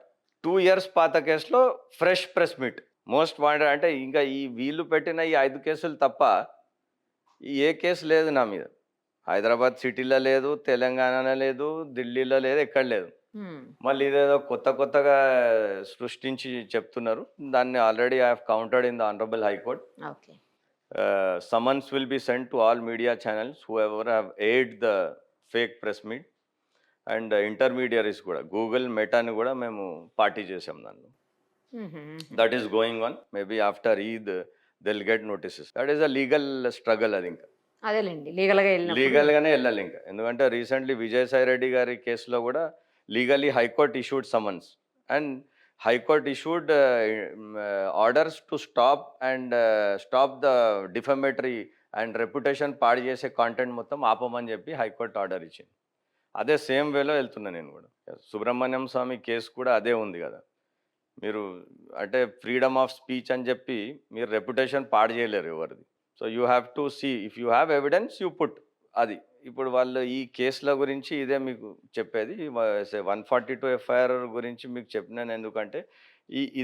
2 years పాత కేసులో fresh press meet. Most wanted అంటే ఇంకా ఈ వీళ్ళు పెట్టిన ఈ 5 కేసులు తప్ప ఈ ఏ కేసు లేదు నా మీద. హైదరాబాద్ సిటీలో లేదు, తెలంగాణలో లేదు, ఢిల్లీలో లేదు, ఎక్కడ లేదు. మళ్ళీ ఇదేదో కొత్తగా సృష్టించి చెప్తున్నారు. దాన్ని already I have countered in the honourable high court. Summons will be sent to all media channels who ever have aid the fake press meet and intermediaries కూడా. గూగుల్ మెటాని కూడా మేము పార్టీ చేసాం దాన్ని. That is going on. Maybe after Eid they'll get notices. That is a legal struggle. అది ఇంకా అదేలేండి, లీగల్గానే వెళ్ళాలి ఇంకా. ఎందుకంటే రీసెంట్లీ విజయసాయి రెడ్డి గారి కేసులో కూడా legally high court issued summons and high court issued orders to stop the defamatory and reputation పాడు చేసే కాంటెంట్ మొత్తం ఆపమని చెప్పి హైకోర్టు ఆర్డర్ ఇచ్చింది. అదే సేమ్ వేలో వెళ్తున్నా నేను కూడా. సుబ్రహ్మణ్యం స్వామి కేసు కూడా అదే ఉంది కదా. మీరు అంటే ఫ్రీడమ్ ఆఫ్ స్పీచ్ అని చెప్పి మీరు రెప్యుటేషన్ పాడు చేయలేరు ఎవరిది. So you have to see if you have evidence you put. అది ఇప్పుడు వాళ్ళు ఈ కేసుల గురించి ఇదే మీకు చెప్పేది. 142 FIR గురించి మీకు చెప్పినాను. ఎందుకంటే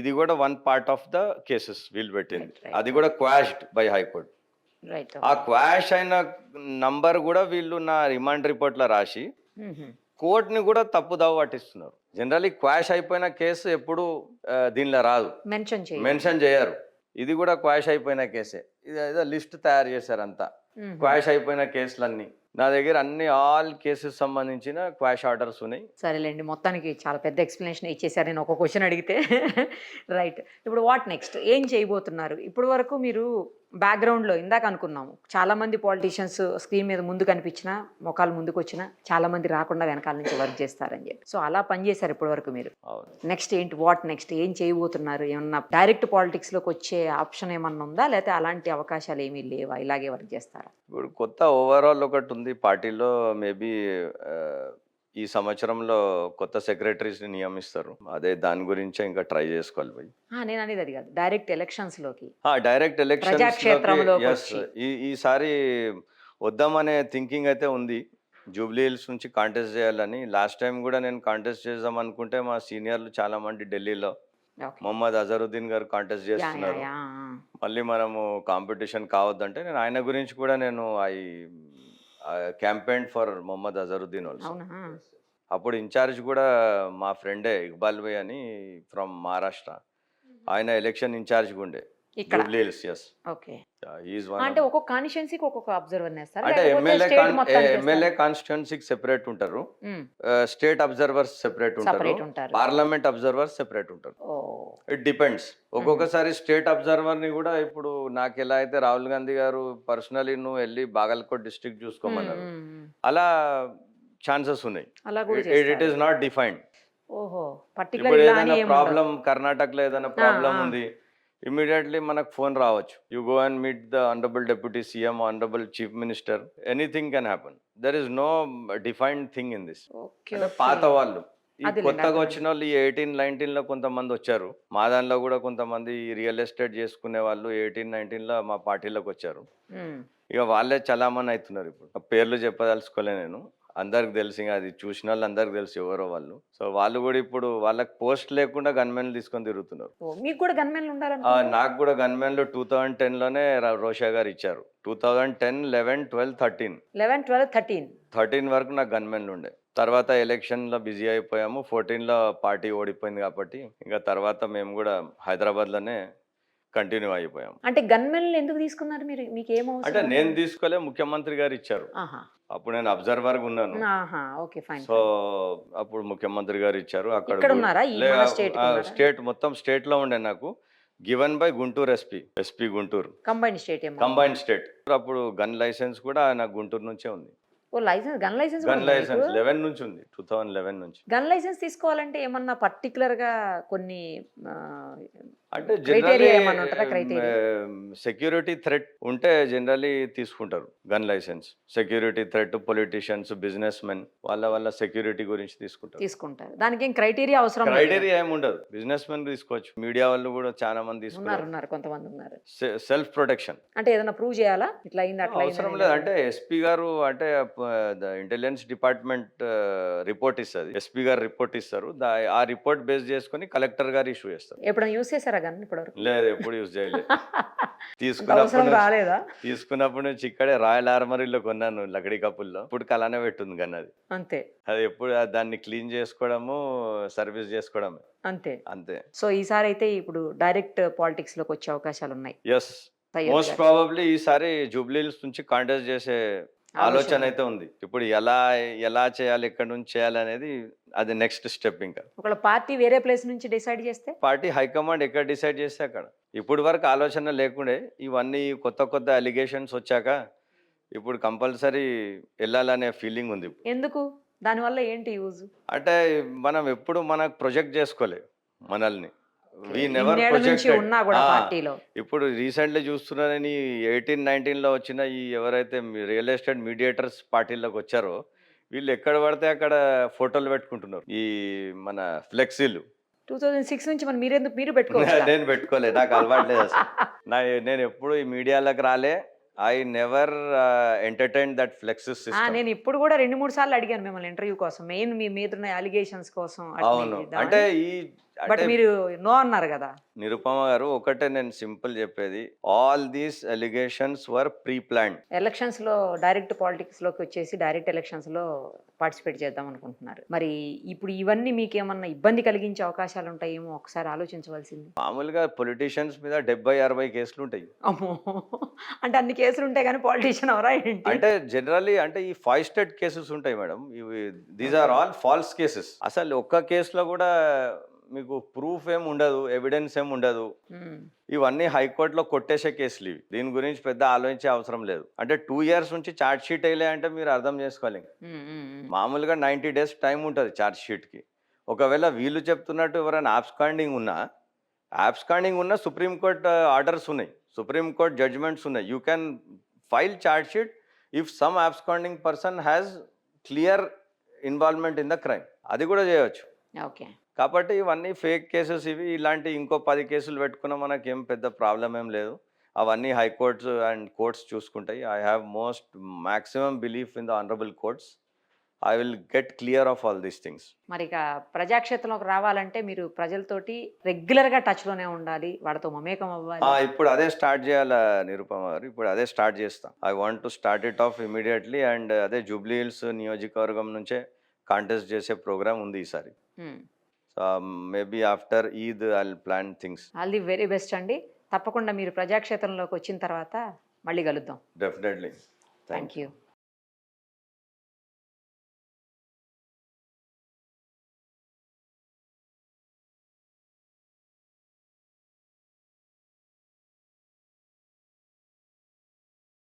ఇది కూడా one part of the cases వీళ్ళు పెట్టింది. అది కూడా క్వాష్డ్ బై హైకోర్ట్. ఆ క్వాష్ అయిన నంబర్ కూడా వీళ్ళు నా రిమాండ్ రిపోర్ట్లో రాసి కోర్టుని కూడా తప్పుదావ పట్టిస్తున్నారు. జనరల్లీ క్వాష్ అయిపోయిన కేసు ఎప్పుడు దీనిలో రాదు, మెన్షన్ చేయరు. ఇది కూడా క్వాష్ అయిపోయిన కేసే. ఇది ఏదో లిస్ట్ తయారు చేశారు అంతా క్వాష్ అయిపోయిన కేసులన్నీ. నా దగ్గర అన్ని ఆల్ కేసెస్ సంబంధించిన క్వాష్ ఆర్డర్స్ ఉన్నాయి. సరేలేండి, మొత్తానికి చాలా పెద్ద ఎక్స్ప్లెనేషన్ ఇచ్చేసారు. నేను ఒక క్వశ్చన్ అడిగితే రైట్. ఇప్పుడు వాట్ నెక్స్ట్, ఏం చేయబోతున్నారు? ఇప్పుడు వరకు మీరు బ్యాక్గ్రౌండ్లో ఇందాక అనుకున్నాము, చాలామంది పాలిటీషియన్స్ స్క్రీన్ మీద ముందు కనిపించినా మొఖాలు ముందుకు వచ్చినా చాలామంది రాకుండా వెనకాల నుంచి వర్క్ చేస్తారని చెప్పి. సో అలా పనిచేశారు ఇప్పటి వరకు మీరు. నెక్స్ట్ ఏంటి, వాట్ నెక్స్ట్, ఏం చేయబోతున్నారు? ఏమన్నా డైరెక్ట్ పాలిటిక్స్లోకి వచ్చే ఆప్షన్ ఏమన్నా ఉందా, లేకపోతే అలాంటి అవకాశాలు ఏమీ లేవా? ఇలాగే వర్క్ చేస్తారా? ఇప్పుడు కొత్త ఓవరాల్ ఒకటి ఉంది పార్టీలో. మేబీ ఈ సంవత్సరంలో కొత్త సెక్రటరీస్ని నియమిస్తారు. అదే దాని గురించే ఇంకా ట్రై చేసుకోవాలి పోయి. నేను అనేది అది కాదు, డైరెక్ట్ ఎలక్షన్స్లోకి. డైరెక్ట్ ఎలక్షన్స్ ఈసారి వద్దామనే థింకింగ్ అయితే ఉంది. జూబ్లీ హిల్స్ నుంచి కాంటెస్ట్ చేయాలని లాస్ట్ టైం కూడా నేను కాంటెస్ట్ చేద్దాం అనుకుంటే మా సీనియర్లు చాలా మంది ఢిల్లీలో ఓకే. మొహమ్మద్ అజరుద్దీన్ గారు కాంటెస్ట్ యాహ్! యాహ్! చేస్తున్నారు. యాహ్! ఆ! మళ్ళీ మనము కాంపిటీషన్ కావద్దంటే నేను ఆయన గురించి కూడా నేను campaign for Mohammed Azharuddin also. అవునా? అప్పుడు ఇన్ఛార్జ్ కూడా మా ఫ్రెండే ఇక్బాల్ భాయ్ అని ఫ్రమ్ మహారాష్ట్ర. ఆయన ఎలక్షన్ ఇన్ఛార్జ్గా ఉండే ఇక్కడ. Jubilee Hills. Yes, okay. Is one. అంటే ఒక్కొక్క కాన్స్టిట్యున్సీకి ఒక్కొక్క అబ్జర్వర్‌ని ఏస్తారా? అంటే లేకపోతే స్టేట్ మొత్తానికి ఎమ్మెల్యే ఏస్తారా? కాన్స్టిట్యున్సీకి సెపరేట్ ఉంటారు. హ్మ్. స్టేట్ అబ్జర్వర్స్ సెపరేట్ ఉంటారు. సెపరేట్ ఉంటారు. పార్లమెంట్ అబ్జర్వర్స్ సెపరేట్ ఉంటారు. ఓహ్! It depends. ఒక్కొక్కసారి స్టేట్ అబ్జర్వర్ని కూడా ఇప్పుడు నాకు ఎలా అయితే రాహుల్ గాంధీ గారు పర్సనలీ నువ్వు వెళ్ళి బాగల్కోట్ డిస్ట్రిక్ట్ హ్మ్. చూసుకోమన్నారు, హ్మ్. అలా ఛాన్సెస్ ఉన్నాయి. అలా కూడా ఇట్ చేస్తారు. Is not defined. ఓహో! పర్టిక్యులర్ ఇప్పుడు ఇలా అని ఏదైనా ఏమి ఉండదు. ప్రాబ్లం కర్ణాటకలో ఏదైనా ప్రాబ్లం ఆ! ఉంది, ఇమీడియట్లీ మనకు ఫోన్ రావచ్చు. You go and meet the honourable deputy CM, honourable chief minister, anything can happen. There is no defined thing in this. Okay. అంటే ఓకే. పాత వాళ్ళు ఈ అదేలెండి, కొత్తగా అర్థమైంది. వచ్చిన వాళ్ళు ఈ 18, 19లో కొంతమంది వచ్చారు. మా దానిలో కూడా కొంతమంది రియల్ ఎస్టేట్ చేసుకునే వాళ్ళు 18, 19లో మా పార్టీలోకి వచ్చారు. హ్మ్. ఇక వాళ్ళే చలామణి అవుతున్నారు. ఇప్పుడు ఆ పేర్లు చెప్పదలుచుకోలే నేను. అందరికి తెలిసి ఇంకా అది చూసిన వాళ్ళు అందరికి తెలుసు ఎవరో వాళ్ళు. సో వాళ్ళు కూడా ఇప్పుడు వాళ్ళకి పోస్ట్ లేకుండా గన్మెన్లు తీసుకొని తిరుగుతున్నారు. ఓహ్! మీకు కూడా గన్‌మెన్‌లు ఉండాలనుకున్నారా? నాకు కూడా గన్మెన్లు 2010లోనే రోషా గారు ఇచ్చారు. 2010, 11, 12, 13 11, 12, 13. 13 వరకు నాకు గన్మెన్లు ఉండే. తర్వాత ఎలక్షన్లో బిజీ అయిపోయాము. 14లో పార్టీ ఓడిపోయింది కాబట్టి ఇంకా తర్వాత మేము కూడా హైదరాబాద్లోనే కంటిన్యూ అయిపోయాము. అంటే గన్‌మెన్‌లు ఎందుకు తీసుకున్నారు మీరు? మీకేం అంటే అవసరం? నేను తీసుకోలే, ముఖ్యమంత్రి గారు ఇచ్చారు. ఆహా! అప్పుడు నేను అబ్జర్వర్గా ఉన్నాను. ఆహా! ఓకే. ఫైన్. సో అప్పుడు ముఖ్యమంత్రి గారు ఇచ్చారు. అక్కడ ఇక్కడున్నారా? ఈ మన స్టేట్‌కి ఉన్నారా? స్టేట్ మొత్తం స్టేట్లో ఉండే నాకు. Given by Guntur SP Guntur. Combined state ఏమో. Combined state. అప్పుడు గన్ లైసెన్స్ కూడా నాకు గుంటూరు నుంచే ఉంది. ఓహ్! గన్ లైసెన్స్ కూడా గన్ ఉందా మీకు? లైసెన్స్ 11 నుంచి ఉంది. 2011 నుంచి. గన్ లైసెన్స్ తీసుకోవాలంటే ఏమన్నా పర్టిక్యులర్‌గా కొన్ని ఆహ్, అంటే క్రైటీరియా జనరల్లీ ఏమన్నా ఉంటదా? క్రైటీరియా? సెక్యూరిటీ థ్రెట్ ఉంటే జనరల్లీ తీసుకుంటారు gun licence. Security threat, politicians, business men వాళ్ళ సెక్యూరిటీ గురించి తీసుకుంటారు. తీసుకుంటారు. దానికేం క్రైటీరియా అవసరం లేదు. క్రైటీరియా ఏమి ఉండదు. బిజినెస్ మెన్ తీసుకోవచ్చు. మీడియా వాళ్ళు కూడా చాలా మంది తీసుకున్నారు. ఉన్నారు. కొంతమంది ఉన్నారు. Self protection. అంటే ఏదైనా ప్రూవ్ చేయాలా? ఇట్లా అయింది, అట్లా అవసరం అయిందని లేదు. ఏదైనా? అంటే ఎస్పీ గారు అంటే ద ఇంటెలిజెన్స్ డిపార్ట్మెంట్ రిపోర్ట్ ఇస్తది. ఎస్పీ గారు రిపోర్ట్ ఇస్తారు. ఆ రిపోర్ట్ బేస్ చేసుకొని కలెక్టర్ గారు ఇష్యూ చేస్తారు. ఎప్పుడైనా యూజ్ చేసారా గన్ ఇప్పటివరకు? లేదు, ఎప్పుడు యూజ్ చేయలేదు. అంత అవసరం రాలేదా? తీసుకున్నప్పటి నుంచి ఇక్కడే రాయల్ ఆర్మరీలో కొన్నాను లకడీ కప్పుల్లో. ఇప్పుడు అలానే పెట్టుంది గన్ అది. అంతే. అది ఎప్పుడు దాన్ని క్లీన్ చేసుకోవడము, సర్వీస్ చేసుకోవడమే అంతే. అంతే. సో ఈసారి అయితే ఇప్పుడు డైరెక్ట్ పాలిటిక్స్‌లోకి వచ్చే అవకాశాలున్నాయి. ఎస్, సయ్యద్ మోస్ట్ గారు. ప్రాబబ్లీ ఈసారి జూబ్లీ హిల్స్ నుంచి కాంటెస్ట్ చేసే ఆలోచన అయితే ఉంది. ఇప్పుడు ఎలా చేయాలి, ఎక్కడి నుంచి చేయాలి అనేది అది నెక్స్ట్ స్టెప్. ఇంకా ఒకవేళ పార్టీ వేరే ప్లేస్ నుంచి డిసైడ్ చేస్తే? పార్టీ హైకమాండ్ ఎక్కడ డిసైడ్ చేస్తే అక్కడ. ఇప్పుడు వరకు ఆలోచన లేకుండే, ఇవన్నీ కొత్త అలిగేషన్స్ వచ్చాక ఇప్పుడు కంపల్సరీ వెళ్ళాలనే ఫీలింగ్ ఉంది. ఎందుకు? దానివల్ల ఏంటి యూజ్? అంటే మనం ఎప్పుడు మనకు ప్రొజెక్ట్ చేసుకోలే మనల్ని. వి నెవర్ ఇన్నేళ్ల నుంచి ప్రొజెక్టెడ్. ఉన్నా కూడా పార్టీలో. ఇప్పుడు రీసెంట్లీ చూస్తున్నారని 18, 19లో వచ్చిన ఈ ఎవరైతే రియల్ ఎస్టేట్ మీడియేటర్స్ పార్టీలోకి వచ్చారో వీళ్ళు ఎక్కడ పడితే అక్కడ ఫోటోలు పెట్టుకుంటున్నారు. ఈ మన ఫ్లెక్సీలు. 2006 నుంచి మరి మీరు పెట్టుకోవచ్చుగా? నేను పెట్టుకోలే, నాకు అలవాట్లేదు అసలు. నేను ఎప్పుడు ఈ మీడియాలోకి రాలే. I never entertain that plexus system. నేను ఇప్పుడు కూడా 2, 3 సార్లు అడిగాను మిమ్మల్ని ఇంటర్వ్యూ కోసం. మెయిన్ మీ మీదున్న అలిగేషన్స్ కోసం అవును. అంటే బట్ మీరు నో అన్నారు కదా. నిరుపమ గారు, ఒకటే నేను సింపుల్ చెప్పేది, all these allegations were pre planned. Elections లో డైరెక్ట్ పాలిటిక్స్ లోకి వచ్చేసి డైరెక్ట్ ఎలక్షన్స్ లో పార్టిసిపేట్ చేద్దాం అనుకుంటున్నారు. మరి ఇప్పుడు ఇవన్నీ మీకు ఏమన్నా ఇబ్బంది కలిగించే అవకాశాలు ఉంటాయేమో ఒకసారి ఆలోచించవలసింది. మామూలుగా పొలిటీషియన్స్ మీద 70-60 కేసులు ఉంటాయి. అమ్మో! అంటే అన్ని కేసులు ఉంటాయి కానీ పాలిటిషియన్ అవరా ఏంటి? అంటే జనరల్లీ అంటే ఈ ఫాయిస్టెడ్ కేసెస్ ఉంటాయి మేడం. ఇవి these are all false cases. అసలు ఒక్క కేసులో కూడా మీకు ప్రూఫ్ ఏమి ఉండదు, ఎవిడెన్స్ ఏమి ఉండదు. ఇవన్నీ హైకోర్టులో కొట్టేసే కేసులు ఇవి. దీని గురించి పెద్ద ఆలోచించే అవసరం లేదు. అంటే 2 years నుంచి ఛార్జ్ షీట్ వేయలే అంటే మీరు అర్థం చేసుకోవాలి. మామూలుగా 90 days టైం ఉంటుంది ఛార్జ్ షీట్కి. ఒకవేళ వీళ్ళు చెప్తున్నట్టు ఎవరైనా ఆబ్స్కాండింగ్ ఉన్నా సుప్రీంకోర్టు ఆర్డర్స్ ఉన్నాయి, సుప్రీంకోర్టు జడ్జ్మెంట్స్ ఉన్నాయి. You can file charge sheet if some absconding person has clear involvement in the crime. అది కూడా చేయవచ్చు. ఓకే. కాబట్టి ఇవన్నీ ఫేక్ కేసెస్. ఇవి ఇలాంటి ఇంకో 10 కేసులు పెట్టుకున్నా మనకేం పెద్ద ప్రాబ్లం ఏం లేదు. అవన్నీ హైకోర్ట్స్ అండ్ కోర్ట్స్ చూసుకుంటాయి. I have maximum belief in the honourable courts. I will get clear of all these things. మరి ఇక ప్రజాక్షేత్రంలోకి రావాలంటే మీరు ప్రజలతోటి రెగ్యులర్గా టచ్లోనే ఉండాలి, వాళ్ళతో మమేకం అవ్వాలి. ఇప్పుడు అదే స్టార్ట్ చేయాలా నిరుపమ గారు, ఇప్పుడు అదే స్టార్ట్ చేస్తా. I want to start it of immediately. And అదే జూబ్లీ హిల్స్ నియోజకవర్గం నుంచే కాంటెస్ట్ చేసే ప్రోగ్రామ్ ఉంది ఈసారి. So maybe after Eid I plan things. All the very best అండి. తప్పకుండా మీరు ప్రజాక్షేత్రంలోకి వచ్చిన తర్వాత మళ్ళీ కలుద్దాం. డెఫినెట్లీ. Thank you.